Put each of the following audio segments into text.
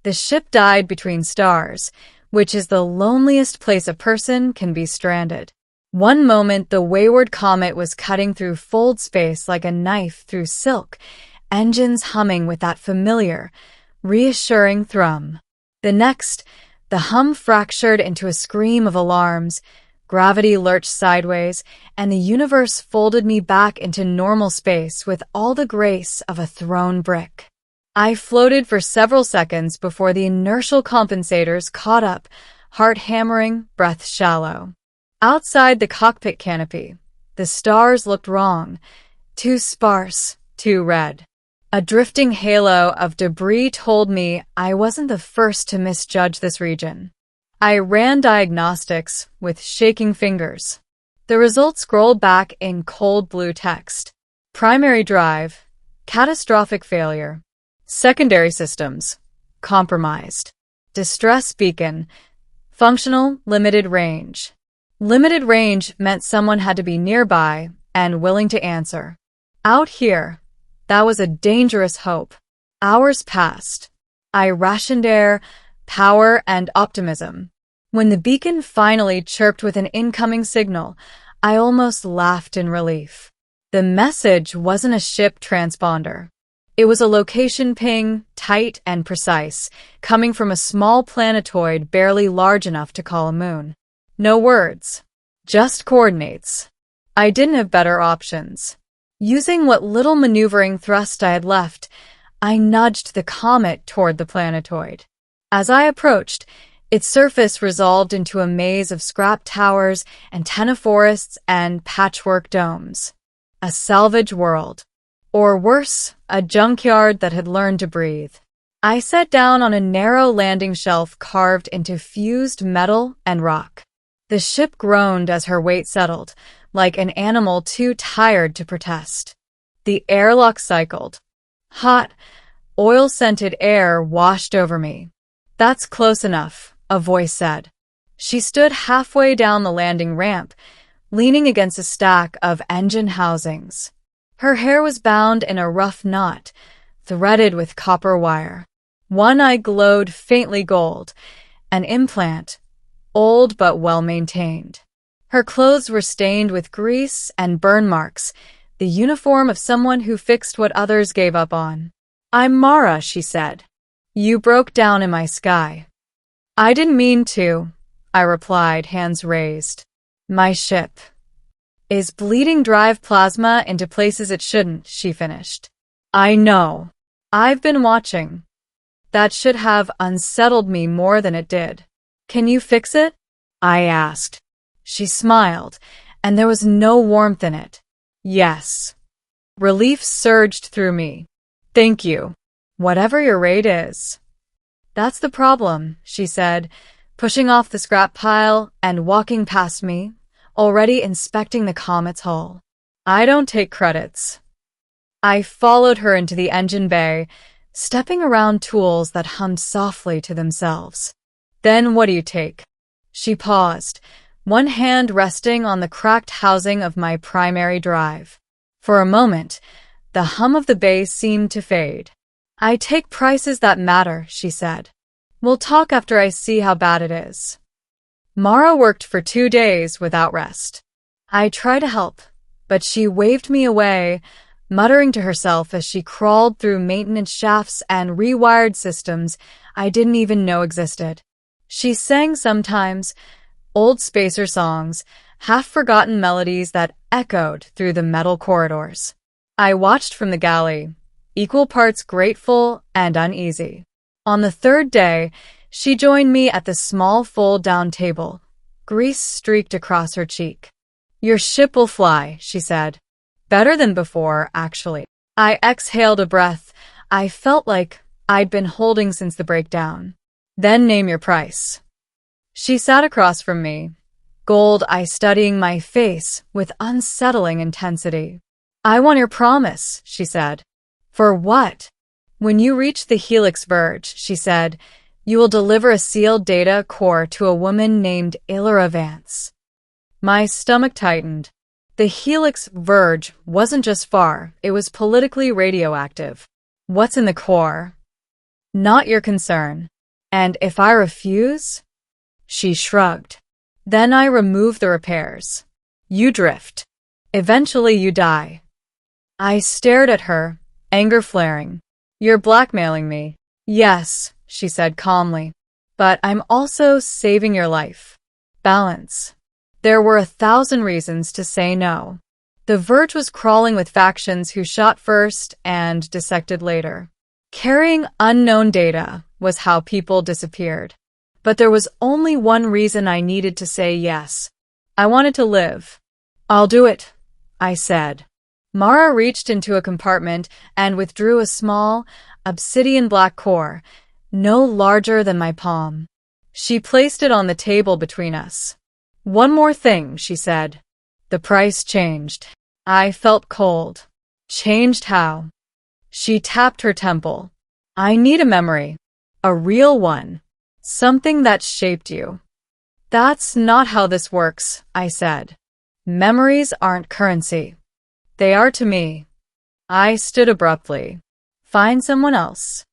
The ship died between stars, which is the loneliest place a person can be stranded. One moment, the wayward comet was cutting through fold space like a knife through silk, engines humming with that familiar, reassuring thrum. The next, the hum fractured into a scream of alarms, gravity lurched sideways, and the universe folded me back into normal space with all the grace of a thrown brick. I floated for several seconds before the inertial compensators caught up, heart hammering, breath shallow. Outside the cockpit canopy, the stars looked wrong, too sparse, too red. A drifting halo of debris told me I wasn't the first to misjudge this region. I ran diagnostics with shaking fingers. The results scrolled back in cold blue text. Primary drive, catastrophic failure. Secondary systems, compromised. Distress beacon, functional, limited range. Limited range meant someone had to be nearby and willing to answer. Out here, that was a dangerous hope. Hours passed. I rationed air, power, and optimism. When the beacon finally chirped with an incoming signal, I almost laughed in relief. The message wasn't a ship transponder. It was a location ping, tight and precise, coming from a small planetoid barely large enough to call a moon. No words, just coordinates. I didn't have better options. Using what little maneuvering thrust I had left, I nudged the comet toward the planetoid. As I approached, its surface resolved into a maze of scrap towers, antenna forests, and patchwork domes. A salvage world. Or worse, a junkyard that had learned to breathe. I sat down on a narrow landing shelf carved into fused metal and rock. The ship groaned as her weight settled, like an animal too tired to protest. The airlock cycled. Hot, oil-scented air washed over me. "That's close enough," a voice said. She stood halfway down the landing ramp, leaning against a stack of engine housings. Her hair was bound in a rough knot, threaded with copper wire. One eye glowed faintly gold, an implant, old but well-maintained. Her clothes were stained with grease and burn marks, the uniform of someone who fixed what others gave up on. "I'm Mara," she said. "You broke down in my sky." "I didn't mean to," I replied, hands raised. "My ship is bleeding drive plasma into places it shouldn't," she finished. "I know. I've been watching. That should have unsettled me more than it did." "Can you fix it?" I asked. She smiled, and there was no warmth in it. "Yes." Relief surged through me. "Thank you. Whatever your rate is." "That's the problem," she said, pushing off the scrap pile and walking past me, already inspecting the comet's hull. "I don't take credits." I followed her into the engine bay, stepping around tools that hummed softly to themselves. "Then what do you take?" She paused, one hand resting on the cracked housing of my primary drive. For a moment, the hum of the bay seemed to fade. "I take prices that matter," she said. "We'll talk after I see how bad it is." Mara worked for 2 days without rest. I tried to help, but she waved me away, muttering to herself as she crawled through maintenance shafts and rewired systems I didn't even know existed. She sang sometimes, old spacer songs, half-forgotten melodies that echoed through the metal corridors. I watched from the galley, equal parts grateful and uneasy. On the 3rd day, she joined me at the small fold-down table, grease streaked across her cheek. "Your ship will fly," she said. "Better than before, actually." I exhaled a breath I felt like I'd been holding since the breakdown. "Then name your price." She sat across from me, gold eye studying my face with unsettling intensity. "I want your promise," she said. "For what?" "When you reach the helix verge," she said, "you will deliver a sealed data core to a woman named Illyra Vance." My stomach tightened. The helix verge wasn't just far, it was politically radioactive. "What's in the core?" "Not your concern." And if I refuse? She shrugged. Then I remove the repairs. You drift. Eventually you die. I stared at her, anger flaring. You're blackmailing me. Yes, she said calmly. But I'm also saving your life. Balance. There were 1,000 reasons to say no. The Verge was crawling with factions who shot first and dissected later. Carrying unknown data was how people disappeared. But there was only one reason I needed to say yes. I wanted to live. I'll do it, I said. Mara reached into a compartment and withdrew a small, obsidian black core, no larger than my palm. She placed it on the table between us. One more thing, she said. The price changed. I felt cold. Changed how? She tapped her temple. I need a memory. A real one. Something that shaped you. That's not how this works, I said. Memories aren't currency. They are to me. I stood abruptly. Find someone else.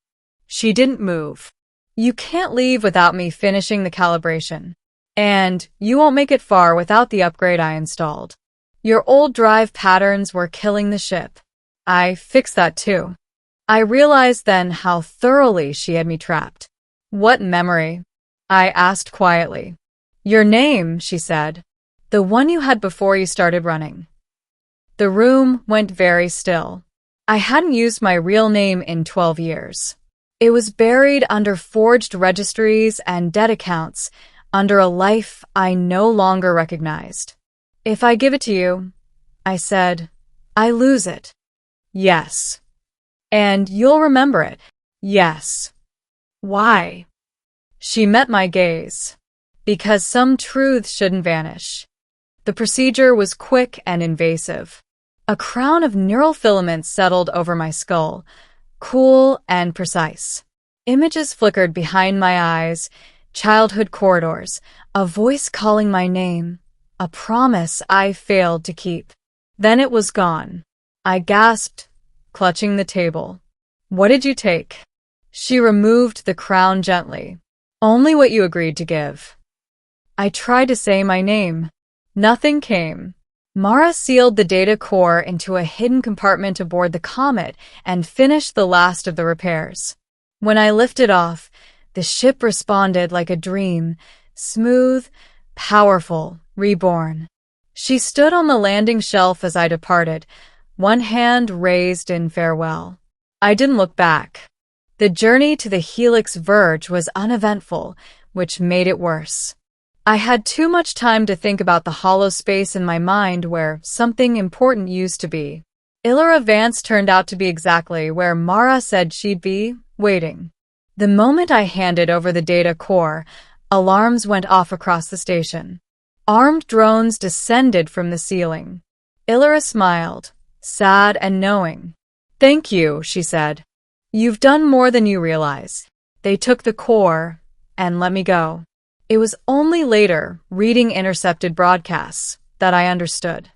She didn't move. You can't leave without me finishing the calibration. And you won't make it far without the upgrade I installed. Your old drive patterns were killing the ship. I fixed that too. I realized then how thoroughly she had me trapped. What memory? I asked quietly. Your name, she said. The one you had before you started running. The room went very still. I hadn't used my real name in 12 years. It was buried under forged registries and debt accounts, under a life I no longer recognized. If I give it to you, I said, I lose it. Yes. And you'll remember it. Yes. Why? She met my gaze. Because some truths shouldn't vanish. The procedure was quick and invasive. A crown of neural filaments settled over my skull, cool and precise. Images flickered behind my eyes, childhood corridors, a voice calling my name, a promise I failed to keep. Then it was gone. I gasped, clutching the table. What did you take? She removed the crown gently. Only what you agreed to give. I tried to say my name. Nothing came. Mara sealed the data core into a hidden compartment aboard the Comet and finished the last of the repairs. When I lifted off, the ship responded like a dream, smooth, powerful, reborn. She stood on the landing shelf as I departed, one hand raised in farewell. I didn't look back. The journey to the Helix Verge was uneventful, which made it worse. I had too much time to think about the hollow space in my mind where something important used to be. Illyra Vance turned out to be exactly where Mara said she'd be, waiting. The moment I handed over the data core, alarms went off across the station. Armed drones descended from the ceiling. Illyra smiled, sad and knowing. Thank you, she said. You've done more than you realize. They took the core and let me go. It was only later, reading intercepted broadcasts, that I understood.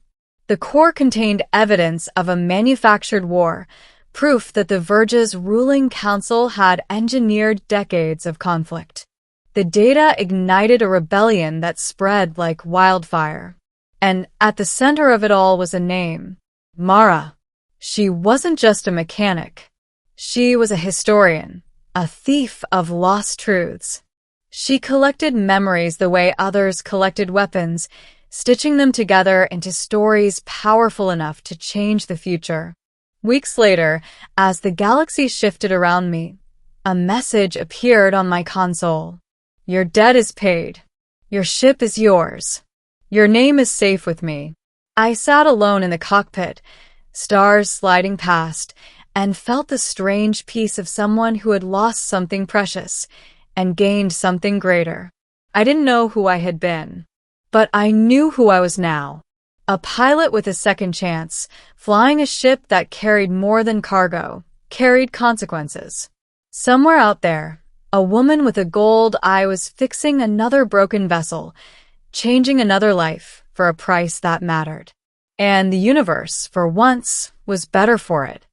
The core contained evidence of a manufactured war, proof that the Verge's ruling council had engineered decades of conflict. The data ignited a rebellion that spread like wildfire. And at the center of it all was a name, Mara. She wasn't just a mechanic. She was a historian, a thief of lost truths. She collected memories the way others collected weapons, stitching them together into stories powerful enough to change the future. Weeks later, as the galaxy shifted around me, a message appeared on my console. Your debt is paid. Your ship is yours. Your name is safe with me. I sat alone in the cockpit, stars sliding past, and felt the strange peace of someone who had lost something precious and gained something greater. I didn't know who I had been, but I knew who I was now. A pilot with a second chance, flying a ship that carried more than cargo, carried consequences. Somewhere out there, a woman with a gold eye was fixing another broken vessel, changing another life for a price that mattered. And the universe, for once, was better for it.